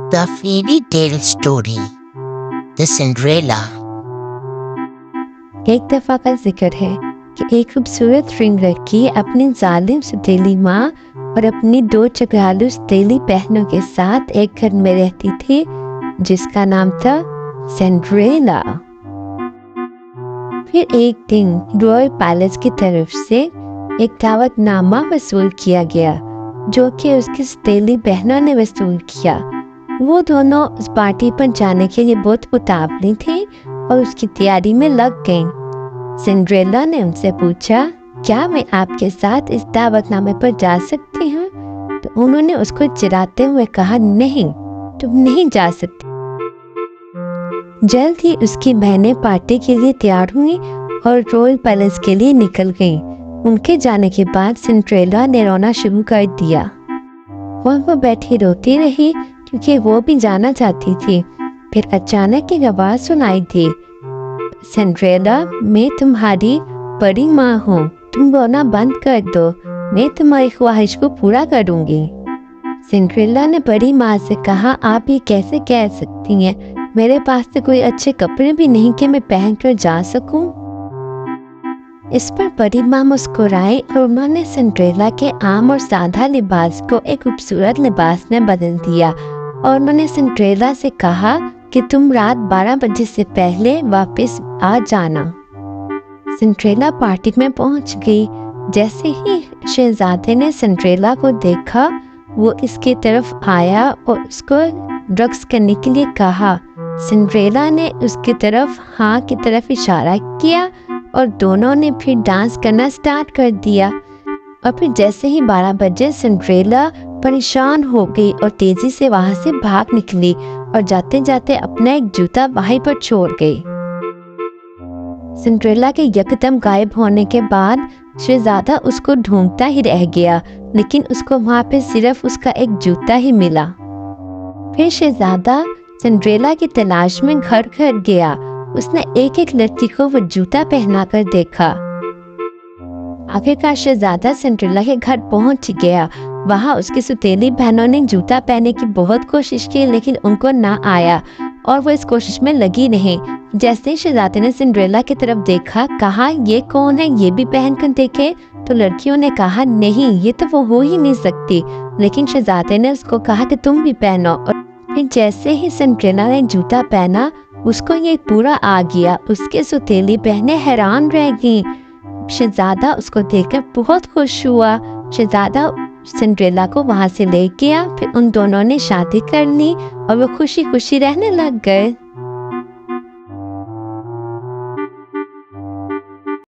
The Fairy Tale Story The Cinderella। एक दफा का जिक्र है कि एक खूबसूरत रिंग लड़की अपनी जालिम सौतेली माँ और अपनी 2 चगरालू सौतेली बहनों के साथ एक घर में रहती थी जिसका नाम था सिंड्रेला। फिर एक दिन रॉयल पैलेस की तरफ से एक दावतनामा वसूल किया गया जो कि उसकी सौतेली बहनों ने वसूल किया। वो दोनों उस पार्टी पर जाने के लिए बहुत उतावली थी और उसकी तैयारी में लग गईं। सिंड्रेला ने उनसे पूछा, क्या मैं आपके साथ इस दावतनामे पर जा सकती हूँ? तो उन्होंने उसको चिढ़ाते हुए कहा, नहीं, तुम नहीं जा सकती। जल्द ही उसकी बहनें पार्टी के लिए तैयार हुई और रॉयल पैलेस के लिए निकल गईं। उनके जाने के बाद सिंड्रेला ने रोना शुरू कर दिया और वो बैठी रोती रही क्योंकि वो भी जाना चाहती थी। फिर अचानक एक आवाज सुनाई दी, सिंड्रेला, मैं तुम्हारी बड़ी माँ हूँ, तुम रोना बंद कर दो, मैं तुम्हारी ख्वाहिश को पूरा करूँगी। सिंड्रेला ने बड़ी माँ से कहा, आप ये कैसे कह सकती हैं? मेरे पास तो कोई अच्छे कपड़े भी नहीं कि मैं पहन कर जा सकूं। इस पर बड़ी माँ मुस्कुराई और उन्होंने सिंड्रेला के आम और सादा लिबास को एक खूबसूरत लिबास में बदल दिया और उन्होंने सिंड्रेला से कहा कि तुम रात 12 बजे से पहले वापस आ जाना। सिंड्रेला पार्टी में पहुंच गई। जैसे ही शहजादे ने सिंड्रेला को देखा, वो इसकी तरफ आया और उसको ड्रग्स करने के लिए कहा। सिंड्रेला ने उसकी तरफ हाँ की तरफ इशारा किया और दोनों ने फिर डांस करना स्टार्ट कर दिया। और फिर जैसे ही 12 बजे सिंड्रेला परेशान हो गई और तेजी से वहां से भाग निकली और जाते जाते अपना एक जूता वहीं पर छोड़ गई। सिंड्रेला के यकदम गायब होने के बाद शहजादा उसको ढूंढता ही रह गया, लेकिन उसको वहां पे सिर्फ उसका एक जूता ही मिला। फिर शहजादा सिंड्रेला की तलाश में घर घर गया। उसने एक एक लड़की को वो जूता पहना कर देखा। आखिरकार शहजादा सिंड्रेला के घर पहुंच गया। वहां उसकी सौतेली बहनों ने जूता पहनने की बहुत कोशिश की, लेकिन उनको ना आया और वो इस कोशिश में लगी नहीं। जैसे ही शहजादे ने सिंड्रेला की तरफ देखा, कहा, ये कौन है, ये भी पहन कर देखे। तो लड़कियों ने कहा, नहीं, ये तो वो हो ही नहीं सकती। लेकिन शहजादे ने उसको कहा कि तुम भी पहनो। और फिर जैसे ही सिंड्रेला ने जूता पहना, उसको ये पूरा आ गया। उसके सौतेली बहनें हैरान रह गईं। शहजादा उसको देखकर बहुत खुश हुआ। शहजादा सिंड्रेला को वहां से ले गया। फिर उन दोनों ने शादी कर ली और वो खुशी खुशी रहने लग गए।